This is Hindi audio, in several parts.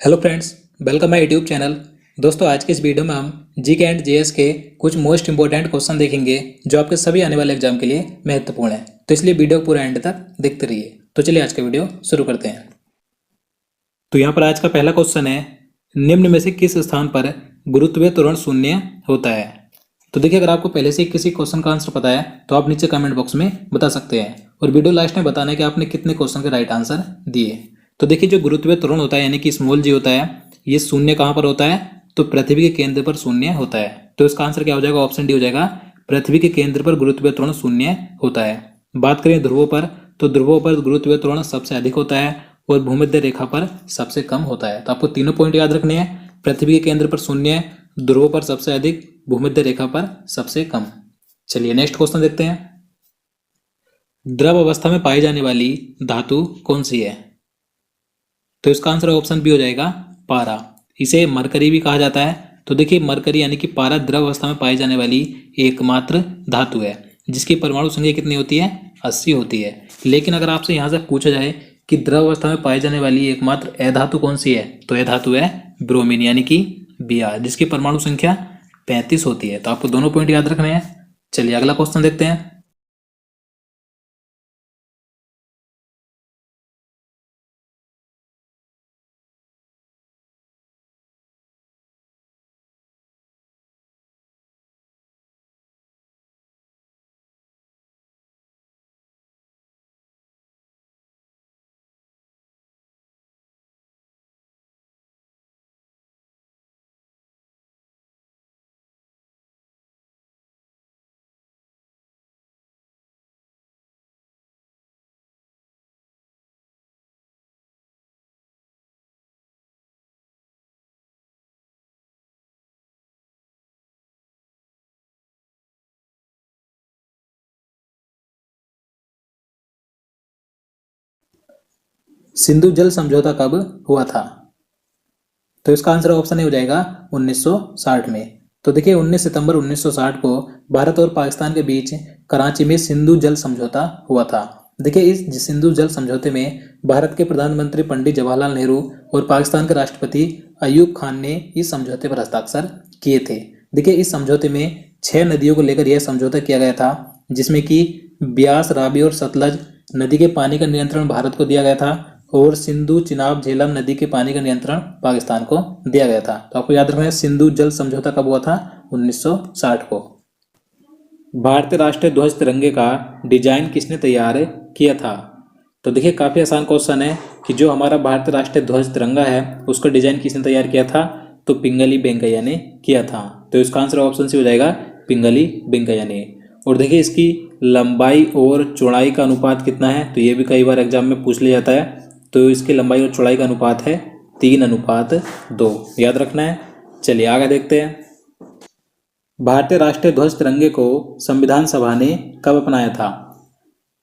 Hello friends, welcome my YouTube channel. दोस्तों, आज के इस वीडियो में हम जीके एंड जेएस के कुछ मोस्ट इंपॉर्टेंट क्वेश्चन देखेंगे जो आपके सभी आने वाले एग्जाम के लिए महत्वपूर्ण है। तो इसलिए वीडियो पूरा एंड तक देखते रहिए। तो चलिए आज का वीडियो शुरू करते हैं। तो यहाँ पर आज का पहला क्वेश्चन है, निम्न में से किस स्थान पर गुरुत्वीय त्वरण शून्य होता है। तो देखिए, अगर आपको पहले से ही किसी क्वेश्चन का आंसर पता है तो आप नीचे कमेंट बॉक्स में बता सकते हैं और वीडियो लास्ट में बताना है कि आपने कितने क्वेश्चन के राइट आंसर दिए। तो देखिए, जो गुरुत्वीय त्वरण होता है यानी कि स्मॉल जी होता है, ये शून्य कहाँ पर होता है, तो पृथ्वी के केंद्र पर शून्य होता है। तो इसका आंसर क्या हो जाएगा, ऑप्शन डी हो जाएगा, पृथ्वी के केंद्र पर गुरुत्वीय त्वरण शून्य होता है। बात करें ध्रुवों पर, तो ध्रुवों पर गुरुत्वीय त्वरण सबसे अधिक होता है और भूमध्य रेखा पर सबसे कम होता है। तो आपको तीनों पॉइंट याद रखने हैं, पृथ्वी के केंद्र पर शून्य, ध्रुवों पर सबसे अधिक, भूमध्य रेखा पर सबसे कम। चलिए नेक्स्ट क्वेश्चन देखते हैं। द्रव अवस्था में पाई जाने वाली धातु कौन सी है। तो इसका आंसर ऑप्शन बी हो जाएगा, पारा। इसे मरकरी भी कहा जाता है। तो देखिए, मरकरी यानी कि पारा द्रव अवस्था में पाई जाने वाली एकमात्र धातु है जिसकी परमाणु संख्या कितनी होती है, 80 होती है। लेकिन अगर आपसे यहाँ से पूछा जाए कि द्रव अवस्था में पाई जाने वाली एकमात्र अधातु कौन सी है, तो यह धातु है ब्रोमीन यानी कि Br, जिसकी परमाणु संख्या 35 होती है। तो आपको दोनों पॉइंट याद रखने हैं। चलिए अगला क्वेश्चन देखते हैं। सिंधु जल समझौता कब हुआ था। तो इसका आंसर ऑप्शन ए हो जाएगा 1960 में। तो देखिए, 19 सितंबर 1960 को भारत और पाकिस्तान के बीच कराची में सिंधु जल समझौता हुआ था। देखिए, इस सिंधु जल समझौते में भारत के प्रधानमंत्री पंडित जवाहरलाल नेहरू और पाकिस्तान के राष्ट्रपति अयूब खान ने इस समझौते पर हस्ताक्षर किए थे। देखिए, इस समझौते में 6 नदियों को लेकर यह समझौता किया गया था, जिसमें कि ब्यास, रावी और सतलज नदी के पानी का नियंत्रण भारत को दिया गया था और सिंधु, चिनाब, झेलम नदी के पानी का नियंत्रण पाकिस्तान को दिया गया था। तो आपको याद रखना है, सिंधु जल समझौता कब हुआ था, 1960 को। भारतीय राष्ट्रीय ध्वज तिरंगे का डिजाइन किसने तैयार किया था। तो देखिए, काफी आसान क्वेश्चन है कि जो हमारा भारतीय राष्ट्रीय ध्वज तिरंगा है उसका डिजाइन किसने तैयार किया था, तो पिंगली वेंकैया ने किया था। तो इसका आंसर ऑप्शन सी हो जाएगा, पिंगली वेंकैया ने। और देखिए, इसकी लंबाई और चौड़ाई का अनुपात कितना है, तो ये भी कई बार एग्जाम में पूछ लिया जाता है। तो इसकी लंबाई और चौड़ाई का अनुपात है 3:2, याद रखना है। चलिए आगे देखते हैं। भारतीय राष्ट्रीय ध्वज तिरंगे को संविधान सभा ने कब अपनाया था।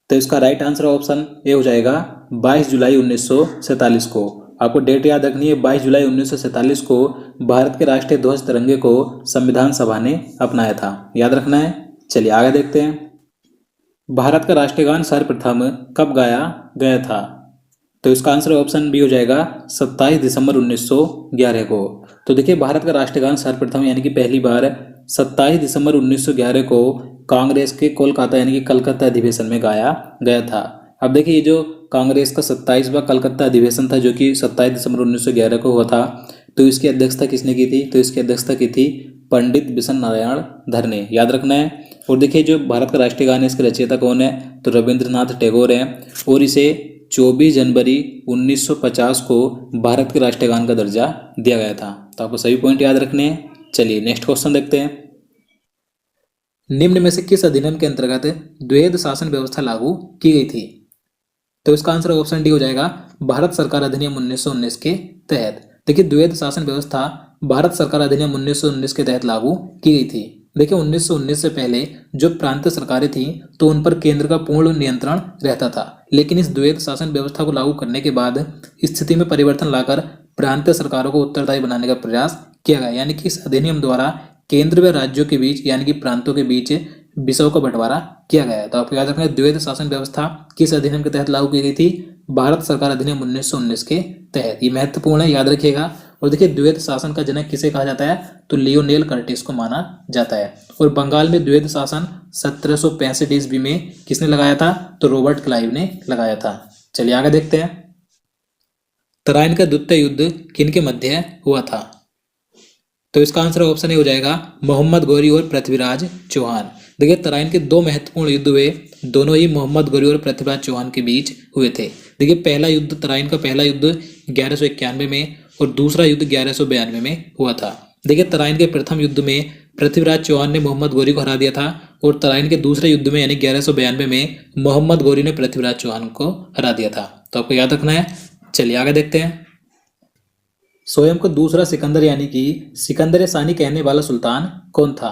तो इसका राइट आंसर ऑप्शन ए हो जाएगा, 22 जुलाई 1947 को। आपको डेट याद रखनी है, 22 जुलाई 1947 को भारत के राष्ट्रीय ध्वज तिरंगे को संविधान सभा ने अपनाया था, याद रखना है। चलिए आगे देखते हैं। भारत का राष्ट्रीय गान सर्वप्रथम कब गाया गया था। तो इसका आंसर ऑप्शन बी हो जाएगा, 27 दिसंबर 1911 को। तो देखिए, भारत का राष्ट्रीय गान सर्वप्रथम यानी कि पहली बार 27 दिसंबर 1911 को कांग्रेस के कोलकाता यानी कि कलकत्ता अधिवेशन में गाया गया था। अब देखिए, ये जो कांग्रेस का 27वां कलकत्ता अधिवेशन था जो कि 27 दिसंबर 1911 को हुआ था, तो इसकी अध्यक्षता किसने की थी, तो इसकी अध्यक्षता की थी पंडित बिशन नारायण धर ने, याद रखना है। और देखिए, जो भारत का राष्ट्रीय गान है इसके रचयिता कौन है, तो रविंद्रनाथ टैगोर है और इसे 24 जनवरी 1950 को भारत के राष्ट्रीय गान का दर्जा दिया गया था। तो आपको सभी पॉइंट याद रखने हैं। चलिए नेक्स्ट क्वेश्चन देखते हैं। निम्न में से किस अधिनियम के अंतर्गत द्वैध शासन व्यवस्था लागू की गई थी। तो इसका आंसर ऑप्शन डी हो जाएगा, भारत सरकार अधिनियम 1919 के तहत। देखिए, द्वैध शासन व्यवस्था भारत सरकार अधिनियम 1919 के तहत लागू की गई थी। देखिए, 1919 से पहले जो प्रांतीय सरकारें थीं तो उन पर केंद्र का पूर्ण नियंत्रण रहता था, लेकिन इस द्वैध शासन व्यवस्था को लागू करने के बाद स्थिति में परिवर्तन लाकर प्रांतीय सरकारों को उत्तरदायी बनाने का प्रयास किया गया। यानी कि इस अधिनियम द्वारा केंद्र व राज्यों के बीच यानी कि प्रांतों के बीच विषयों का बंटवारा किया गया है। तो आपको याद रखना है, द्वैध शासन व्यवस्था किस अधिनियम के तहत लागू की गई थी, भारत सरकार अधिनियम 1919 के तहत। ये महत्वपूर्ण है, याद रखिएगा। और देखिए द्वैध शासन का जनक किसे कहा जाता है, तो लियोनेल कर्टिस को माना जाता है। और बंगाल में द्वैध शासन 1765 ईस्वी में किसने लगाया था, तो रॉबर्ट क्लाइव ने लगाया था। चलिए आगे देखते हैं। तराइन का द्वितीय युद्ध किनके मध्य हुआ था, तो इसका आंसर ऑप्शन ए हो जाएगा मोहम्मद गौरी और पृथ्वीराज चौहान। देखिए तराइन के दो महत्वपूर्ण युद्ध हुए, दोनों ही मोहम्मद गौरी और पृथ्वीराज चौहान के बीच हुए थे। देखिए पहला युद्ध, तराइन का पहला युद्ध 1191 में और दूसरा युद्ध 1192 में हुआ था। देखिए तराइन के प्रथम युद्ध में पृथ्वीराज चौहान ने मोहम्मद गौरी को हरा दिया था और तराइन के दूसरे युद्ध में यानी 1192 में मोहम्मद गौरी ने पृथ्वीराज चौहान को हरा दिया था। तो आपको याद रखना है। चलिए आगे देखते हैं। स्वयं को दूसरा सिकंदर यानी कि सिकंदर सानी कहने वाला सुल्तान कौन था,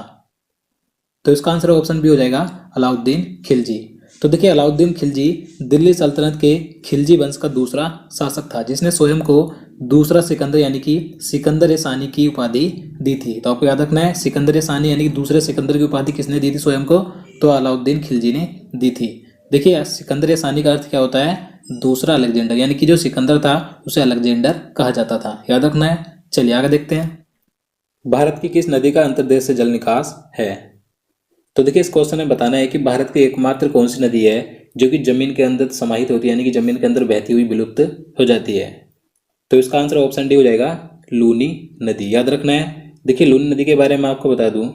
तो इसका आंसर ऑप्शन बी हो जाएगा अलाउद्दीन खिलजी। तो देखिए अलाउद्दीन खिलजी दिल्ली सल्तनत के खिलजी वंश का दूसरा शासक था, जिसने स्वयं को दूसरा सिकंदर यानी कि सिकंदर सानी की उपाधि दी थी। तो आपको याद रखना है, सिकंदर सानी यानी कि दूसरे सिकंदर की उपाधि किसने दी थी स्वयं को, तो अलाउद्दीन खिलजी ने दी थी। देखिए सिकंदर सानी का अर्थ क्या होता है, दूसरा अलेक्जेंडर, यानी कि जो सिकंदर था उसे अलेक्जेंडर कहा जाता था। याद रखना है। चलिए आगे देखते हैं। भारत की किस नदी का अंतर्देश से जल निकास है, तो देखिए इस क्वेश्चन में बताना है कि भारत की एकमात्र कौन सी नदी है जो कि जमीन के अंदर समाहित होती है, यानी कि जमीन के अंदर बहती हुई विलुप्त हो जाती है। तो इसका आंसर ऑप्शन डी हो जाएगा लूनी नदी। याद रखना है। देखिए लूनी नदी के बारे में आपको बता दूं,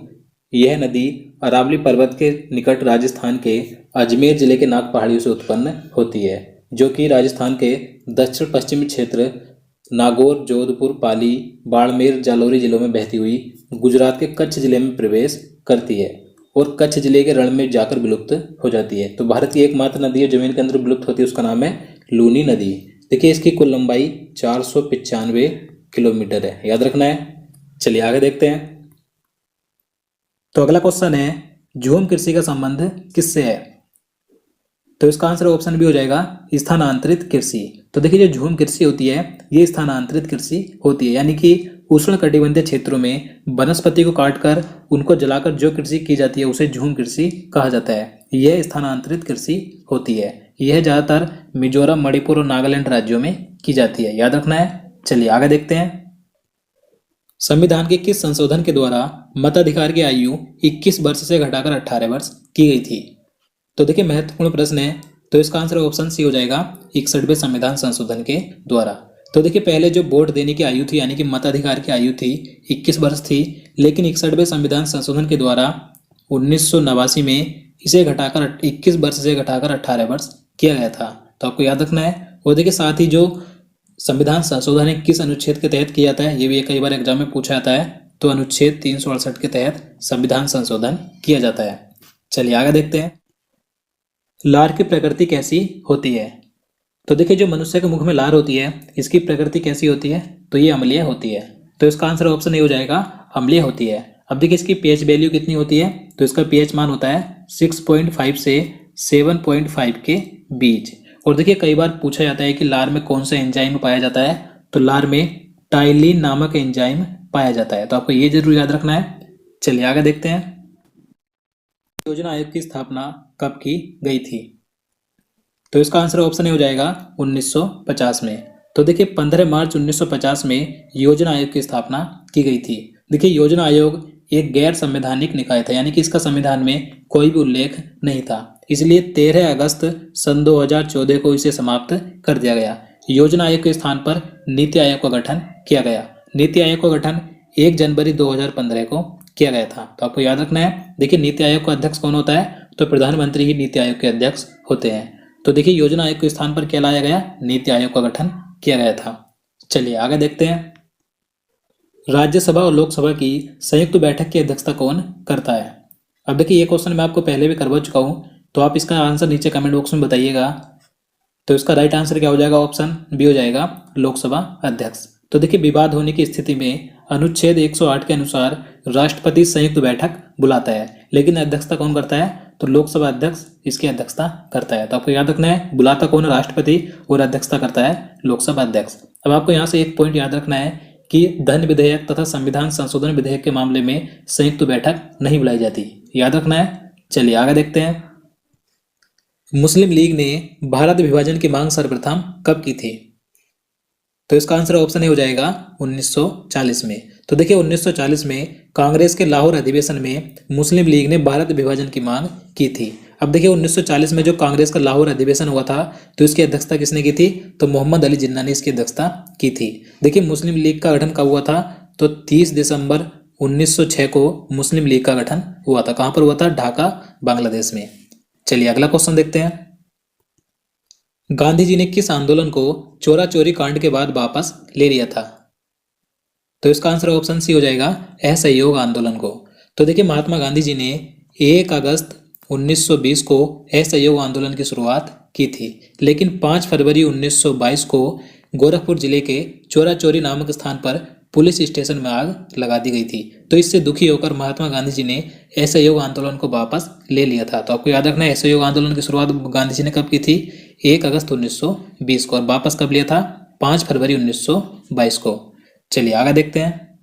यह नदी अरावली पर्वत के निकट राजस्थान के अजमेर जिले के नाग पहाड़ियों से उत्पन्न होती है, जो कि राजस्थान के दक्षिण पश्चिमी क्षेत्र नागौर, जोधपुर, पाली, बाड़मेर, जालौरी जिलों में बहती हुई गुजरात के कच्छ जिले में प्रवेश करती है और कच्छ जिले के रण में जाकर विलुप्त हो जाती है। तो भारत की एकमात्र नदी है जमीन के अंदर विलुप्त होती है, उसका नाम है लूनी नदी। देखिए इसकी कुल लंबाई 495 किलोमीटर है। याद रखना है। चलिए आगे देखते हैं। तो अगला क्वेश्चन है, झूम कृषि का संबंध किससे है, तो इसका आंसर ऑप्शन बी हो जाएगा स्थानांतरित कृषि। तो देखिए जो झूम कृषि होती है ये स्थानांतरित कृषि होती है, यानी कि उष्ण कटिबंधीय क्षेत्रों में वनस्पति को काटकर उनको जलाकर जो कृषि की जाती है उसे झूम कृषि कहा जाता है। यह स्थानांतरित कृषि होती है। यह ज्यादातर मिजोरम, मणिपुर और नागालैंड राज्यों में की जाती है। याद रखना है। चलिए आगे देखते हैं। संविधान के किस संशोधन के द्वारा मताधिकार की आयु 21 वर्ष से घटाकर 18 वर्ष की गई थी, तो देखिए महत्वपूर्ण प्रश्न है। तो इसका आंसर ऑप्शन सी हो जाएगा 61वें संविधान संशोधन के द्वारा। तो देखिए पहले जो वोट देने की आयु थी यानी कि मताधिकार की आयु थी 21 वर्ष थी, लेकिन 61वें संविधान संशोधन के द्वारा 1989 में इसे घटाकर 21 वर्ष से घटाकर 18 वर्ष किया गया था। तो आपको याद रखना है। और देखिए साथ ही जो संविधान संशोधन है किस अनुच्छेद के तहत किया जाता है, ये भी कई बार एग्जाम में पूछा जाता है। तो अनुच्छेद 368 के तहत संविधान संशोधन किया जाता है। चलिए आगे देखते हैं। लार की प्रकृति कैसी होती है, तो देखिए जो मनुष्य के मुख में लार होती है इसकी प्रकृति कैसी होती है, तो ये अम्लीय होती है। तो इसका आंसर ऑप्शन ए हो जाएगा अम्लीय होती है। अब देखिए इसकी पीएच वैल्यू कितनी होती है, तो इसका पीएच मान होता है 6.5 से 7.5 के बीच। और देखिए कई बार पूछा जाता है कि लार में कौन सा एंजाइम पाया जाता है, तो लार में टाइलिन नामक एंजाइम पाया जाता है। तो आपको ये जरूर याद रखना है। चलिए आगे देखते हैं। योजना आयोग की स्थापना कब की गई थी, तो इसका आंसर ऑप्शन ए हो जाएगा 1950 में। तो देखिए 15 मार्च 1950 में योजना आयोग की स्थापना की गई थी। देखिए योजना आयोग एक गैर संवैधानिक निकाय था, यानी कि इसका संविधान में कोई भी उल्लेख नहीं था, इसलिए 13 अगस्त सन 2014 को इसे समाप्त कर दिया गया। योजना आयोग के स्थान पर नीति आयोग का गठन किया गया। नीति आयोग का गठन 1 जनवरी 2015 को किया गया था। तो आपको याद रखना है। देखिए नीति आयोग का अध्यक्ष कौन होता है, तो प्रधानमंत्री ही नीति आयोग के अध्यक्ष होते हैं। तो देखिए योजना आयोग के स्थान पर क्या लाया गया, नीति आयोग का गठन किया गया था। चलिए आगे देखते हैं। राज्यसभा और लोकसभा की संयुक्त बैठक की अध्यक्षता कौन करता है। अब देखिए ये क्वेश्चन मैं आपको पहले भी करवा चुका हूं, तो आप इसका आंसर नीचे कमेंट बॉक्स में बताइएगा। तो इसका राइट आंसर क्या हो जाएगा, ऑप्शन बी हो जाएगा लोकसभा अध्यक्ष। तो देखिए विवाद होने की स्थिति में अनुच्छेद 108 के अनुसार राष्ट्रपति संयुक्त बैठक बुलाता है, लेकिन अध्यक्षता कौन करता है, तो लोकसभा अध्यक्ष इसकी अध्यक्षता करता है। तो आपको याद रखना है, बुलाता कौन है, राष्ट्रपति, और अध्यक्षता करता है लोकसभा अध्यक्ष। अब आपको यहाँ से एक पॉइंट याद रखना है कि धन विधेयक तथा संविधान संशोधन विधेयक के मामले में संयुक्त बैठक नहीं बुलाई जाती, याद रखना है। चलिए आगे देखते हैं। मुस्लिम लीग ने भारत विभाजन की मांग सर्वप्रथम कब की थी? तो इसका आंसर ऑप्शन ए हो जाएगा 1940 में। तो देखिए 1940 में कांग्रेस के लाहौर अधिवेशन में मुस्लिम लीग ने भारत विभाजन की मांग की थी। अब देखिए 1940 में जो कांग्रेस का लाहौर अधिवेशन हुआ था तो इसकी अध्यक्षता किसने की थी? तो मोहम्मद अली जिन्ना ने इसकी अध्यक्षता की थी। देखिए मुस्लिम लीग का गठन कब हुआ था? तो 30 दिसंबर 1906 को मुस्लिम लीग का गठन हुआ था। कहां पर हुआ था? ढाका, बांग्लादेश में। चलिए अगला क्वेश्चन देखते हैं। गांधी जी ने किस आंदोलन को चोरा चोरी कांड के बाद वापस ले लिया था? तो इसका आंसर ऑप्शन सी हो जाएगा असहयोग आंदोलन को। तो देखिए महात्मा गांधी जी ने 1 अगस्त 1920 को असहयोग आंदोलन की शुरुआत की थी, लेकिन 5 फरवरी 1922 को गोरखपुर जिले के चोरा चोरी नामक स्थान पर पुलिस स्टेशन में आग लगा दी गई थी। तो इससे दुखी होकर महात्मा गांधी जी ने असहयोग आंदोलन को वापस ले लिया था। तो आपको याद रखना है असहयोग आंदोलन की शुरुआत गांधी जी ने कब की थी? 1 अगस्त 1920 को। और वापस कब लिया था? 5 फरवरी 1922 को। चलिए आगे देखते हैं।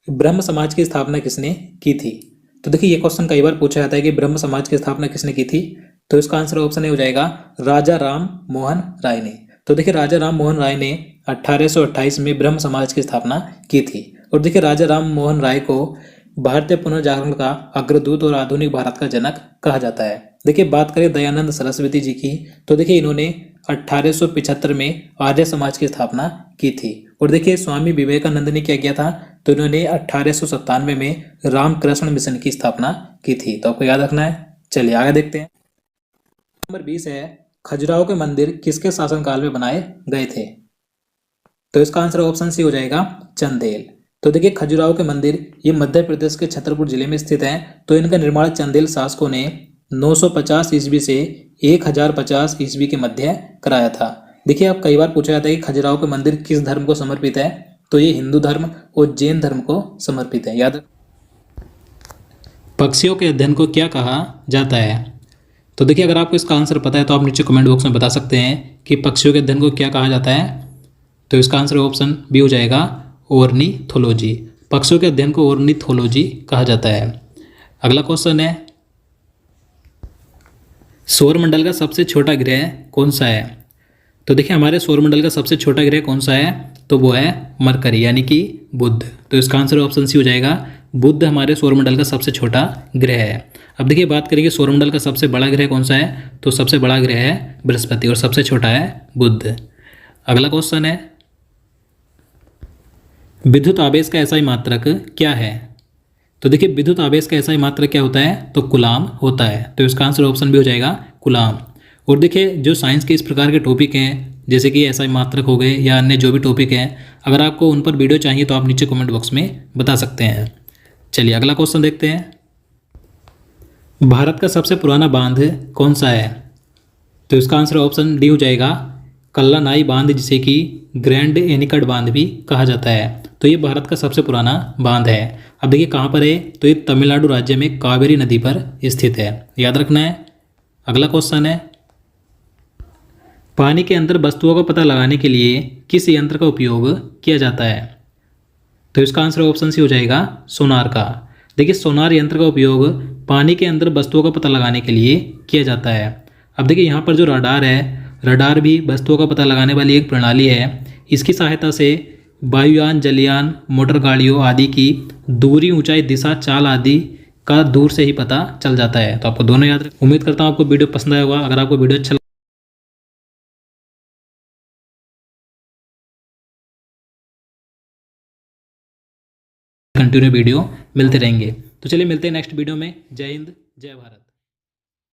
ब्रह्म समाज की स्थापना किसने की थी? तो देखिए ये क्वेश्चन कई बार पूछा जाता है कि ब्रह्म समाज की स्थापना किसने की थी। तो इसका आंसर ऑप्शन ए हो जाएगा राजा राम मोहन राय ने। तो देखिए राजा राम मोहन राय ने 1828 में ब्रह्म समाज की स्थापना की थी। और देखिए राजा राम मोहन राय को भारतीय पुनर्जागरण का अग्रदूत और आधुनिक भारत का जनक कहा जाता है। देखिए बात करें दयानंद सरस्वती जी की, तो देखिए इन्होंने 1875 में आर्य समाज की स्थापना की थी। और देखिए स्वामी विवेकानंद ने क्या किया था? तो इन्होंने 1897 में रामकृष्ण मिशन की स्थापना की थी। तो आपको याद रखना है। चलिए आगे देखते हैं। नंबर 20 है, खजुराहो के मंदिर किसके शासनकाल में बनाए गए थे? तो इसका आंसर ऑप्शन सी हो जाएगा चंदेल। तो देखिए खजुराहो के मंदिर ये मध्य प्रदेश के छतरपुर जिले में स्थित हैं। तो इनका निर्माण चंदेल शासकों ने 950 ईस्वी से 1050 ईस्वी के मध्य कराया था। देखिए अब कई बार पूछा जाता है कि खजुराहो के मंदिर किस धर्म को समर्पित है? तो ये हिंदू धर्म और जैन धर्म को समर्पित है। याद पक्षियों के अध्ययन को क्या कहा जाता है? तो देखिए अगर आपको इसका आंसर पता है तो आप नीचे कमेंट बॉक्स में बता सकते हैं कि पक्षियों के अध्ययन को क्या कहा जाता है। तो इसका आंसर ऑप्शन बी हो जाएगा ऑर्निथोलॉजी। पक्षियों के अध्ययन को ऑर्निथोलॉजी कहा जाता है। अगला क्वेश्चन है, सौरमंडल का सबसे छोटा ग्रह कौन सा है? तो देखिए हमारे सौरमंडल का सबसे छोटा ग्रह कौन सा है? तो वो है मरकरी यानी कि बुध। तो इसका आंसर ऑप्शन सी हो जाएगा बुध हमारे सौरमंडल का सबसे छोटा ग्रह है। अब देखिए बात करेंगे सौरमंडल का सबसे बड़ा ग्रह कौन सा है? तो सबसे बड़ा ग्रह है बृहस्पति और सबसे छोटा है बुध। अगला क्वेश्चन है, विद्युत आवेश का एसआई मात्रक क्या है? तो देखिए विद्युत आवेश का एसआई मात्रक क्या होता है? तो कूलाम होता है। तो इसका आंसर ऑप्शन भी हो जाएगा कूलाम। और देखिए जो साइंस के इस प्रकार के टॉपिक हैं जैसे कि एसआई मात्रक हो गए या अन्य जो भी टॉपिक हैं, अगर आपको उन पर वीडियो चाहिए तो आप नीचे कमेंट बॉक्स में बता सकते हैं। चलिए अगला क्वेश्चन देखते हैं, भारत का सबसे पुराना बांध कौन सा है? तो इसका आंसर ऑप्शन डी हो जाएगा कल्लानाई बांध, जिसे कि ग्रैंड एनिकट बांध भी कहा जाता है। तो ये भारत का सबसे पुराना बांध है। अब देखिए कहाँ पर है? तो ये तमिलनाडु राज्य में कावेरी नदी पर स्थित है। याद रखना है। अगला क्वेश्चन है, पानी के अंदर वस्तुओं का पता लगाने के लिए किस यंत्र का उपयोग किया जाता है? तो इसका आंसर ऑप्शन सी हो जाएगा सोनार का। देखिए सोनार यंत्र का उपयोग पानी के अंदर वस्तुओं का पता लगाने के लिए किया जाता है। अब देखिए यहाँ पर जो रडार है, रडार भी वस्तुओं का पता लगाने वाली एक प्रणाली है। इसकी सहायता से वायुयान, जलयान, मोटर गाड़ियों आदि की दूरी, ऊंचाई, दिशा, चाल आदि का दूर से ही पता चल जाता है। तो आपको दोनों याद रखें। उम्मीद करता हूँ आपको वीडियो पसंद आया होगा। अगर आपको वीडियो अच्छा कंटिन्यू वीडियो मिलते रहेंगे। तो चलिए मिलते हैं नेक्स्ट वीडियो में। जय हिंद, जय भारत।